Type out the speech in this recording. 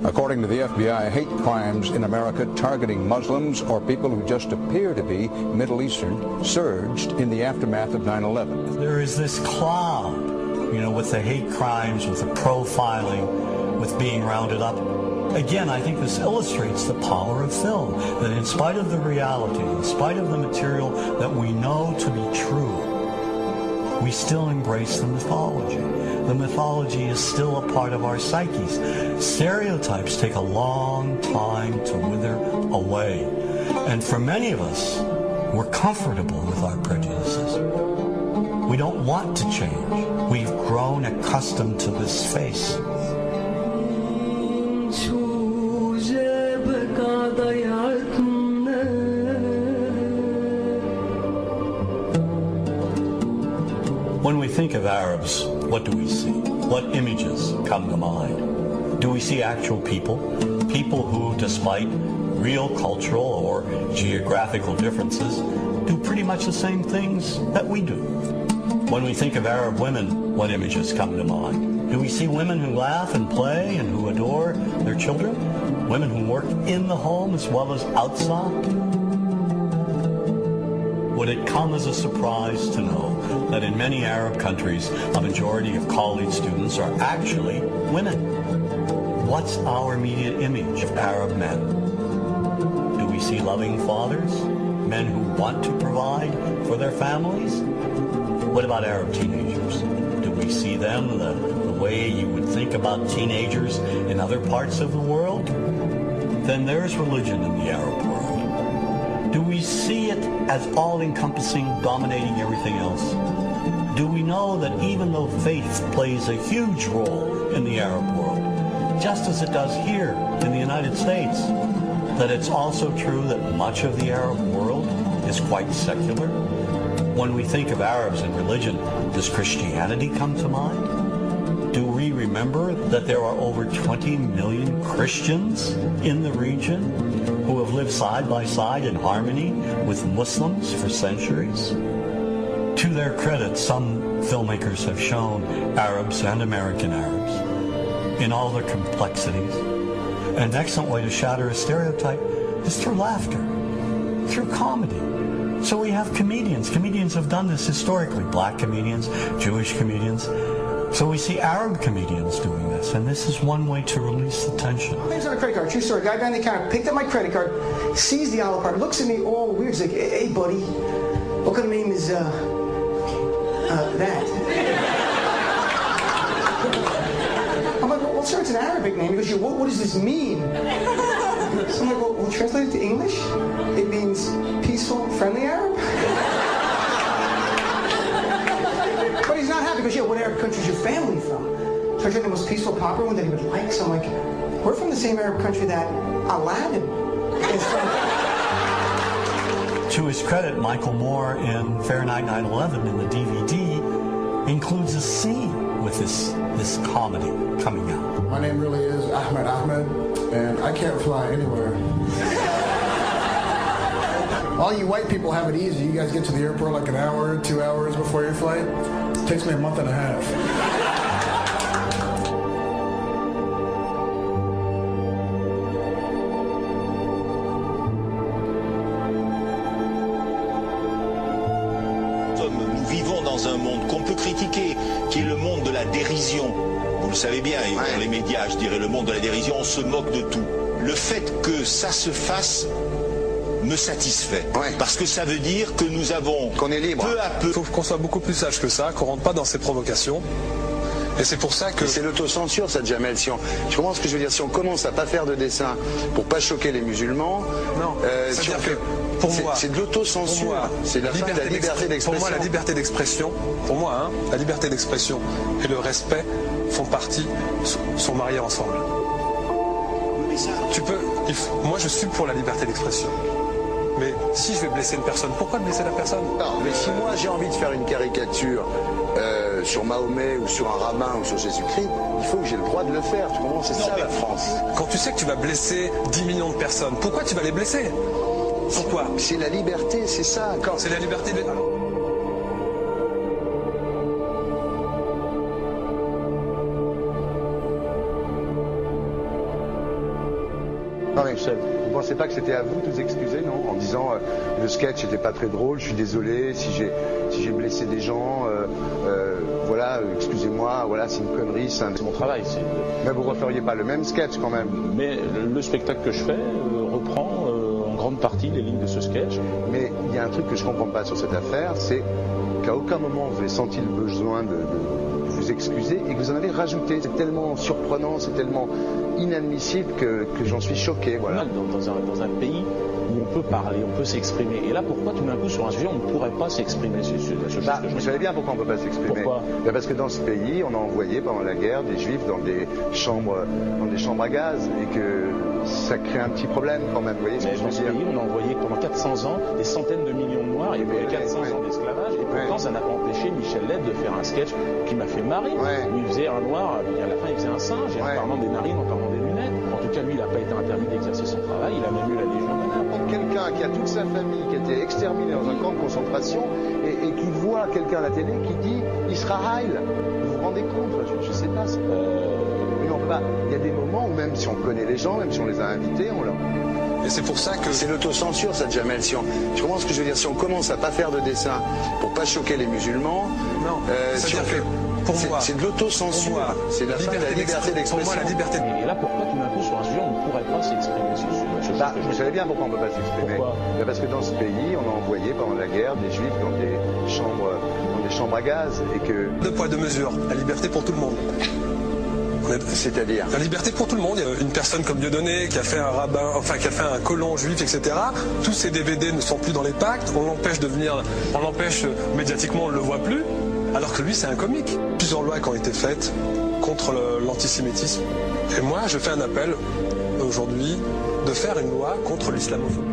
According to the FBI, hate crimes in America targeting Muslims or people who just appear to be Middle Eastern surged in the aftermath of 9/11. There is this cloud, with the hate crimes, with the profiling, with being rounded up. Again, I think this illustrates the power of film, that in spite of the reality, in spite of the material that we know to be true, we still embrace the mythology. The mythology is still a part of our psyches. Stereotypes take a long time to wither away. And for many of us, we're comfortable with our prejudices. We don't want to change. We've grown accustomed to this face. When we think of Arabs, what do we see? What images come to mind? Do we see actual people? People who, despite real cultural or geographical differences, do pretty much the same things that we do. When we think of Arab women, what images come to mind? Do we see women who laugh and play and who adore their children? Women who work in the home as well as outside? Would it come as a surprise to know that in many Arab countries, a majority of college students are actually women? What's our immediate image of Arab men? Do we see loving fathers? Men who want to provide for their families? What about Arab teenagers? Do we see them the way you would think about teenagers in other parts of the world? Then there's religion in the Arab world. Do we see it as all-encompassing, dominating everything else? Do we know that even though faith plays a huge role in the Arab world, just as it does here in the United States, that it's also true that much of the Arab world is quite secular? When we think of Arabs and religion, does Christianity come to mind? Do we remember that there are over 20 million Christians in the region who have lived side by side in harmony with Muslims for centuries? To their credit, some filmmakers have shown Arabs and American Arabs in all their complexities. And an excellent way to shatter a stereotype is through laughter, through comedy. So we have comedians. Comedians have done this historically. Black comedians, Jewish comedians. So we see Arab comedians doing this, and this is one way to release the tension. My name's on a credit card, true story. Guy behind the counter picked up my credit card, sees the olive card, looks at me all weird. He's like, hey, buddy, what kind of name is, that? I'm like, well, sir, it's an Arabic name. He goes, what does this mean? So I'm like, well, translate it to English? It means peaceful, friendly Arab? But he's not happy because, what Arab country is your family from? So I tried the most peaceful, popular one that he would like. So I'm like, we're from the same Arab country that Aladdin is from. To his credit, Michael Moore in Fahrenheit 9/11 in the DVD includes a scene with this comedy coming out. My name really is Ahmed, and I can't fly anywhere. All you white people have it easy. You guys get to the airport like an hour, 2 hours before your flight. It takes me a month and a half. Nous vivons dans un monde qu'on peut critiquer, qui est le monde de la dérision. Vous le savez bien, et dans les médias, je dirais le monde de la dérision, on se moque de tout. Le fait que ça se fasse me satisfait. Parce que ça veut dire que nous avons, qu'on est libre, peu à peu... Il faut qu'on soit beaucoup plus sage que ça, qu'on rentre pas dans ces provocations. Et c'est pour ça que... C'est l'autocensure, ça, Jamel. Tu comprends ce que je veux dire? Si on commence à pas faire de dessin pour pas choquer les musulmans... Non, c'est-à-dire que pour moi... C'est de l'autocensure. C'est la fin de la liberté d'expression. Pour moi, la liberté d'expression, la liberté d'expression et le respect font partie, sont mariés ensemble. Moi, je suis pour la liberté d'expression. Mais si je vais blesser une personne, pourquoi blesser la personne? Non, mais si moi j'ai envie de faire une caricature sur Mahomet ou sur un rabbin ou sur Jésus-Christ, il faut que j'ai le droit de le faire. Tu comprends? C'est ça la France. Quand tu sais que tu vas blesser 10 millions de personnes, pourquoi tu vas les blesser? Pourquoi? C'est la liberté, c'est ça. C'est la liberté de... Non, mais vous pensez pas que c'était à vous de vous excuser, non? En disant le sketch n'était pas très drôle, je suis désolé si j'ai blessé des gens, voilà, excusez-moi, voilà, c'est une connerie, c'est mon travail. Mais vous referiez pas le même sketch quand même? Mais le spectacle que je fais reprend en grande partie les lignes de ce sketch. Mais il y a un truc que je comprends pas sur cette affaire, c'est qu'à aucun moment vous avez senti le besoin de vous excuser et que vous en avez rajouté. C'est tellement surprenant, c'est tellement inadmissible que j'en suis choqué. Voilà. Dans un pays où on peut parler, on peut s'exprimer. Et là, pourquoi tout d'un coup, sur un sujet, on ne pourrait pas s'exprimer vous savez bien pourquoi on ne peut pas s'exprimer. Pourquoi? Parce que dans ce pays, on a envoyé pendant la guerre des juifs dans des chambres à gaz et que ça crée un petit problème quand même. Vous voyez ce que je veux dire? Dans ce pays, on a envoyé pendant 400 ans des centaines de millions de Noirs. Il y avait 400 ans d'esclavage. Et pourtant, ça n'a pas empêché Michel Leb de faire un sketch qui m'a fait marrer. Où il faisait un noir, et à la fin, il faisait un singe. Et en parlant des narines, en parlant des lunettes. En tout cas, lui, il n'a pas été interdit d'exercer son travail. Il a même eu la Légion d'honneur. Quelqu'un qui a toute sa famille qui a été exterminée dans un camp de concentration et qui voit quelqu'un à la télé qui dit Israël. Vous vous rendez compte? Je ne sais pas. Il y a des moments où même si on connaît les gens, même si on les a invités, on leur... Et c'est pour ça que... C'est l'autocensure, ça, Jamel. Je comprends ce que je veux dire. Si on commence à pas faire de dessin pour pas choquer les musulmans... Non, c'est-à-dire que pour moi... C'est de l'autocensure. C'est la liberté d'expression. Pour moi, la liberté... Et là, pourquoi tout d'un coup, sur un sujet, on ne pourrait pas s'exprimer vous savez bien pourquoi on ne peut pas s'exprimer. Parce que dans ce pays, on a envoyé pendant la guerre des juifs dans des chambres à gaz et que... Deux poids, deux mesures. La liberté pour tout le monde. C'est-à-dire la liberté pour tout le monde. Il y a une personne comme Dieudonné qui a fait un rabbin, enfin qui a fait un colon juif, etc. Tous ces DVD ne sont plus dans les pactes. On l'empêche médiatiquement, on ne le voit plus. Alors que lui, c'est un comique. Plusieurs lois qui ont été faites contre l'antisémitisme. Et moi, je fais un appel aujourd'hui de faire une loi contre l'islamophobie.